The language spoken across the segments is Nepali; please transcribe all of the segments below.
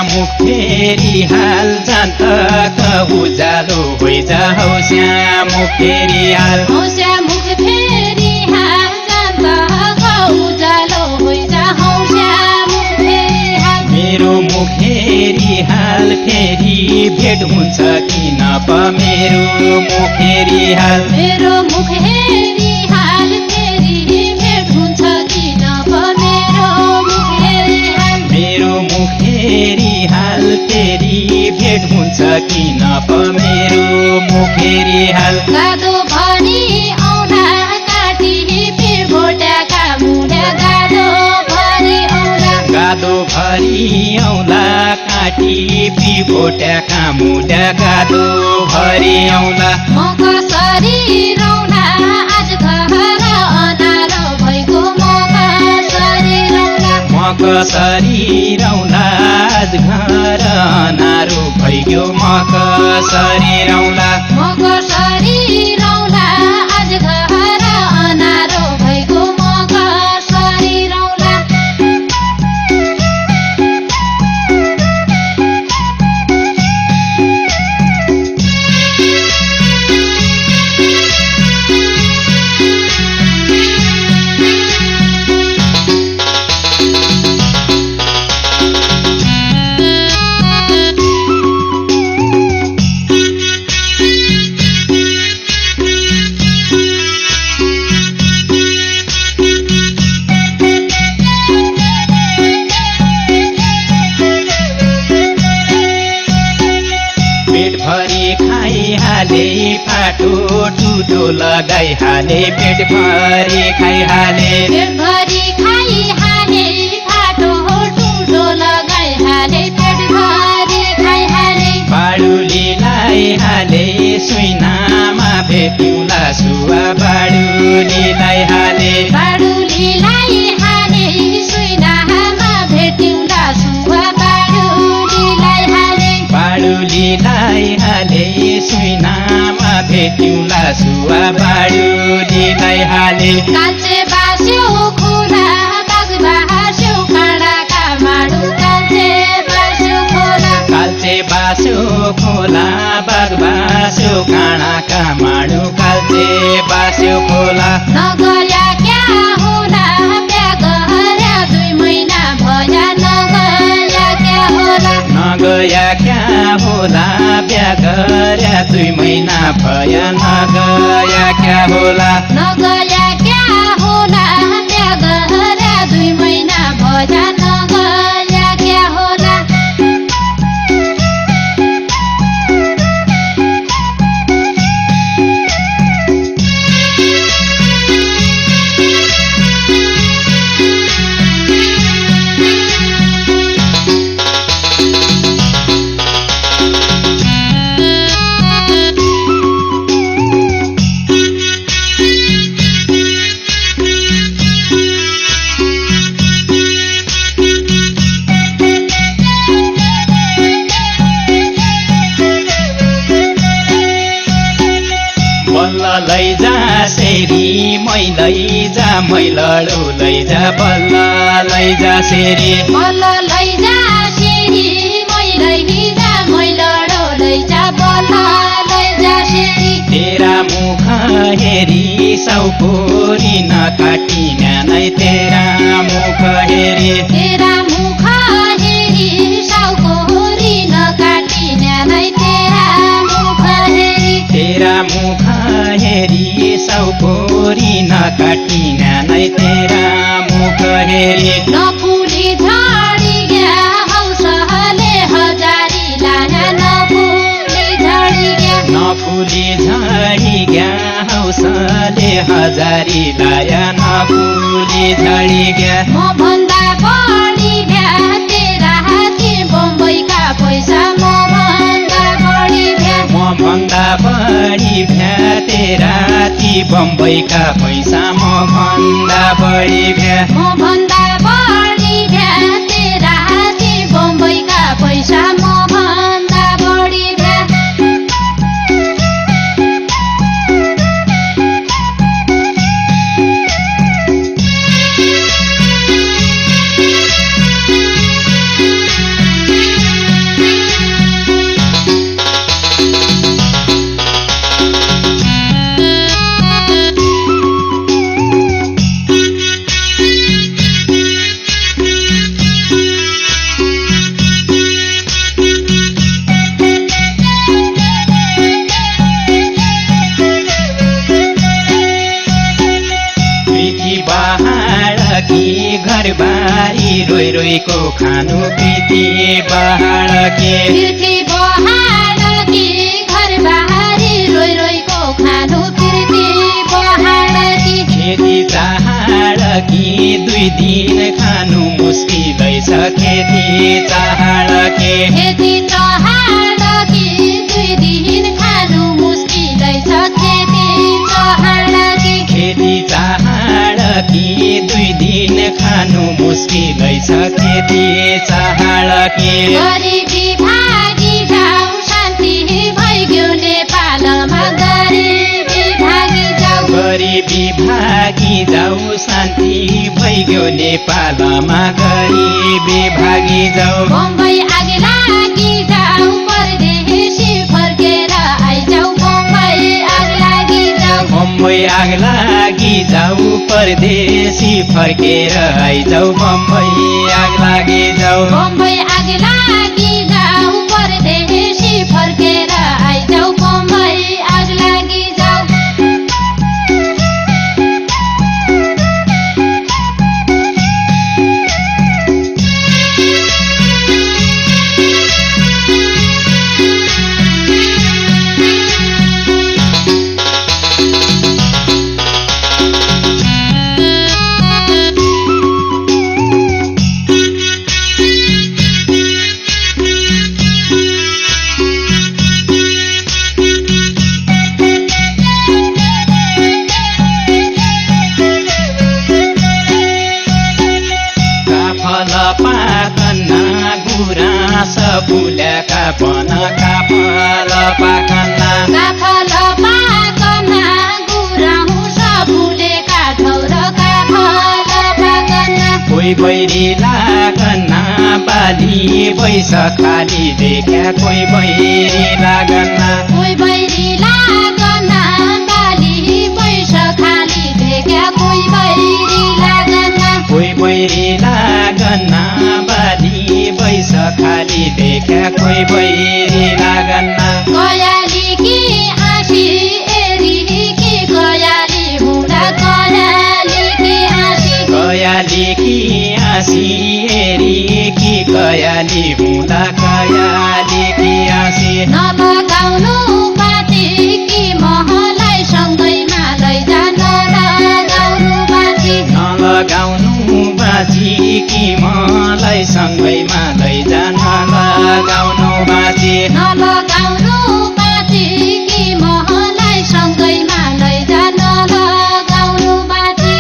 मुख फेरि हाल जान्त उजालो भइजा हौस्या मुख फेरि हाल हौस्या मुख फेरि हाल जान्त उजालो भइजा हौस्या मुख फेरि हाल मेरो मुख हेरी हाल फेरि भेट हुन्छ किन प मेरो मुख फेरि हाल मेरो मुख हेरी हाल फेरि भेट हुन्छ किन प मेरो मुख हेरी हाल मेरो मुख हेरी हाल फेरि भेट हुन्छ किन प मेरो मुख फेरि हाल गादो भरी औला काटी पिरभोटाका मुढा गादो भरी औला गादो भरी औला काटी पिभोट्याका मुढा गादो भरी औला म कसरी रौला आज घर अनारो भएको म कसरी रौला म कसरी रौला आज घर अनारो भइगयो म कसरी रौला म कसरी रौला आज घर अनारो भएको म कसरी रौला पेट भरी खाइहाले फाटो टुटो लगाइहाले पेट भरी खाइहाले पेट भरी खाइहाले फाटो टुटो लगाइहाले पेट भरी खाइहाले बाडुली लाइहाले सुइनामा भेट्यौँला सुवा बाडुली लाइहाले बाडुली लाइहाले सुइनामा भेट्यौँला सुवा बाडुली लाइहाले बाडुली लाइहाले सुइनामा भेट्यौँला सुवा बाडुली लाइहाले कान्छे बास्यो खोला बाग बास्यो काँडाका माडु कान्छे बास्यो खोला काल्चे बास्यो खोला बाग बास्यो काँडाका माडु काल्चे बास्यो खोला नगया क्या होला बिहा गऱ्या 2 महिना भया नगया क्या होला नगया क्या होला बिहा गर्या 2 महिना भया नगया क्या होला नगया क्या होला बिहा गऱ्या 2 महिना भया नगया क्या होला बल्ल लैजा सेरी मै लैजा मै लडो लैजा बल्ल लैजा सेरी बल्ल लैजा सेरी मै लैजा मै लडो लैजा बल्ल लैजा सेरी तेरा मुख हेरी साउकोरी नकाटी न्यानै तेरा मुख हेरी तेरा मुख हेरी साउकोरी नकाटी न्यानै तेरा मुख हेरी तेरा मुख हेरी साउकोरी नकाटी न्यानै तेरा मुख हेरी नफुली झडी गया हौसले हजारी लाया नफुली झडी गया नफुली झडी गया हौसले हजारी लाया नफुली झडी गया म भन्दा बढी भ्या तेरा हाती बम्बईका पैसा म भन्दा बढी भ्या म भन्दा बढी भ्या तेरा ती बम्बईका पैसा म भन्दा बढी भ्या म भन्दा बढी भ्या तेरा हाती बम्बईका पैसा म भन्दा बढी भ्या घरबारी रोइ रोइको खानु प्रीति बहाडके प्रीति बहाडकी घरबारी रोइ रोइको खानु प्रीति बहाडकी खेती चाहाडकी 2 दिन खानु मुस्किलै छ खेती चाहाडके खेती चहाडकी 2 दिन खानु मुस्किलै छ खेती चहाडकी खेती चाहाडकी 2 दिन खानु मुस्किलै छ खेती चाहाडके गरिबी भागी जाऊ शान्ति भइगयो नेपालमा गरिबी भागी जाऊ गरिबी भागी जाऊ शान्ति भइगयो नेपालमा गरिबी भागी जाऊ बम्बई आग लागि जाऊ परदेशी फर्केर आइजाऊ बम्बई आग लागि जाऊ बम्बई आग लागि जाऊ परदेशी फर्केर आइजाऊ बम्बई आग लागि जाऊ बम्बई आग लागि जाऊ परदेशी फर्केर आइजाऊ बम्बई आग लागि जाऊ फुल्याका बनका फल पाखन्ना काफल पाकना गुराउँछ फुलेका ठौरका फल पाकना कोही बैरी लागन्ना बाली बैस खाली देख्या कोही बैरी लागन्ना कोही बैरी लागना बाली बैस खाली देख्या कोही बैरी लागना कोही बैरी लागन्ना बाली बैस खाली देख्या कोही बैरी लागन्ना गयाली कि आँसी एरी कि गयाली हुँदा गयाली कि आँसी गयाली कि आँसी एरी कि गयाली हुँदा गयाली कि आँसी नलगाउनु पाती कि महलाई सँगैमा लैजा नलगाउनु पाती नलगाउनु बाजी कि मलाई सँगैमा लैजा नलगाउनु बाजी नलगाउनु पाती कि महलाई सँगैमा लैजा नलगाउनु पाती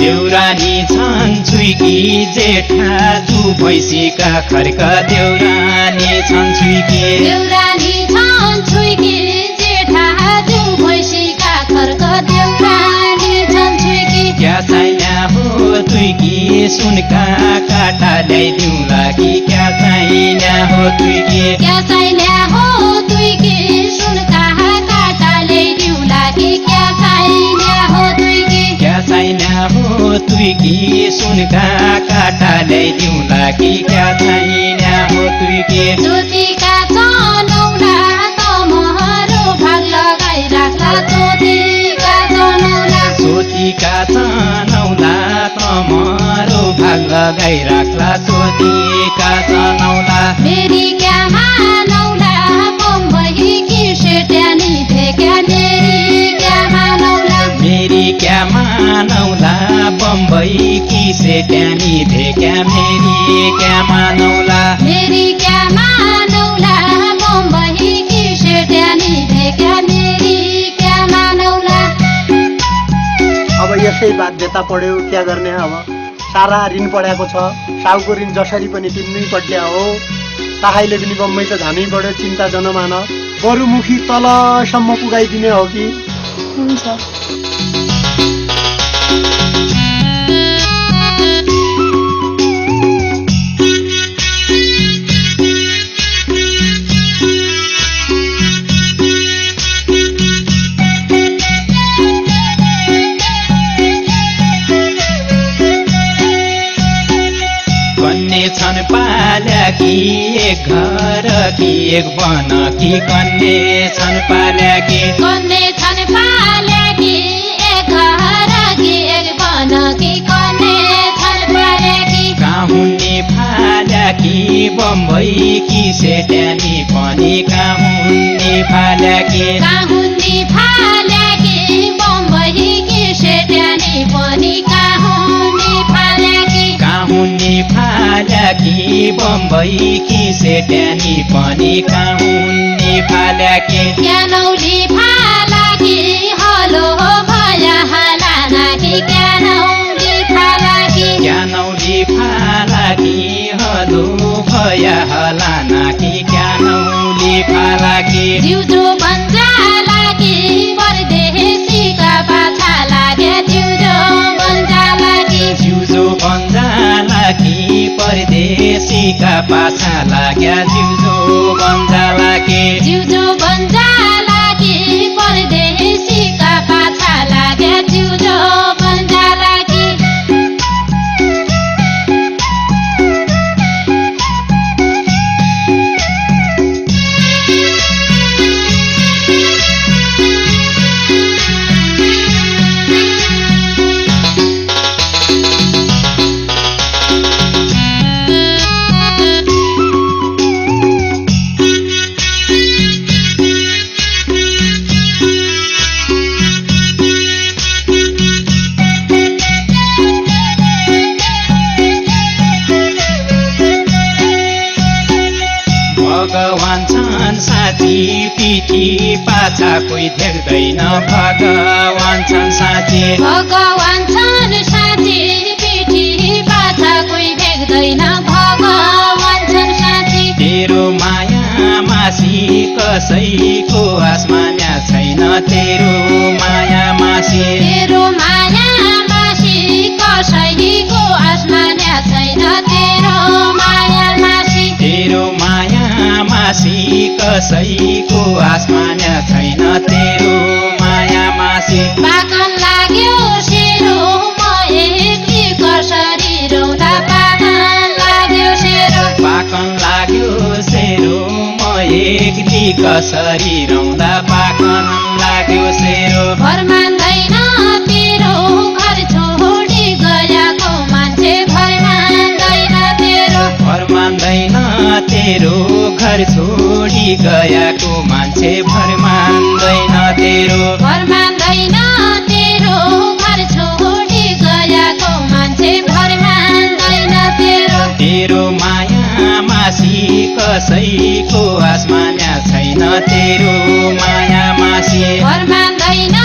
देउरानी छन् छुइकी जेठा दु भैँसीका खर्क देउरानी छन् छुइकी देउरानी छन् छुइकी जेठा जु भैँसीका खर्क देउरानी छन् छुइकी क्या चाहिना हो तुइकी सुनका काटा ल्याइदिउँला कि क्या चाहिना हो तुइकी क्या चाहिना हो तुइकी सुनका काटा ल्याइदिउँला कि क्या चाहिना हो तुइकी क्या चाहिना हो तुइकी सुनका काटा ल्याइदिउँला कि क्या चाहिना हो तुइकी ज्योतिका चनौला तमहरो भाग लगाइ राख्ला ज्योतिका चनौला सोतीका चनौला तमरो भाग लगाइ राख्ला सोतीका चनौला मेरी क्या मानौला बम्बई कि सेट्यानी भेक्या मेरी क्या मानौला मेरी क्या मानौला बम्बई कि सेट्यानी भेक्या मेरी क्या मानौला मेरी क्या मानौला बम्बई कि सेट्यानी भेक्या मेरी क्या मानौला अब यसै बाध्यता पढ्यो क्या गर्ने अब सारा ऋण पढाएको छ सालको ऋण जसरी पनि तिर्नै पर्ने हो ताहाइले पनि बम्बई त झानै पढ्यो चिन्ता जनमान बरुमुखी तलसम्म पुगाइदिने हो कि हुन्छ। कन्ने छन् पाल्याकी एक घर कि एक वन कि कन्ने छन् पाल्याकी कन्ने छन् पाल्याकी एक घर कि एक वन कि कन्ने छन् पाल्याकी काहुन्नी फाल्याकी बम्बई कि सेट्यानी पनि काहुन्नी फाल्याकी काहुन्नी फाल्याकी बम्बई कि सेट्यानी पनि काहुन्नी फाल्याकी काहुन्नी फाल्याकी बम्बई कि सेट्यानी पनि काहुन्नी फाल्याकी क्यानौली फालाकी हलो भया हालानाकी क्यानौली फालाकी क्यानौली फालाकी हलो भया हलानाकी क्यानौली फालाकी जिउजो बन्जालाकी परदेशीका पाछा लागे जिउजो बन्जालाकी जिउजो बन्जालाकी परदेशीका पाछा लाग्या जिउजो बन्जालाकी जिउजो बन्जालाकी परदेशीका पाछा लागे जिउजो बन्जालाकी भगवान छन् साथी पिठी पाछा कोही देख्दैन भगवान छन् साथी भगवान छन् साथी पिठी पाछा कोही देख्दैन भगवान छन् साथी तेरो माया मासी कसैको आसमान्या छैन तेरो माया मासी तेरो माया मासी कसैको आसमान्या छैन तेरो माया मासी तेरो माया मासी कसैको आसमान्या छैन तेरो माया मासी पाकन लाग्यो सेरो म एक्ली कसरी रौँदा पाकन लाग्यो सेरो पाकन लाग्यो सेरो म एक्ली कसरी रौँदा पाकन लाग्यो सेरो घर मान्दैन तेरो घर छोडी गएको मान्छे घर मान्दैन तेरो घर मान्दैन तेरो घर छोडी गएको मान्छे घर मान्दैन तेरो घर मान्दैन तेरो घर छोडी गएको मान्छे घर मान्दैन तेरो तेरो माया मासी कसैको आसमान्या छैन तेरो माया मासी घर मान्दैन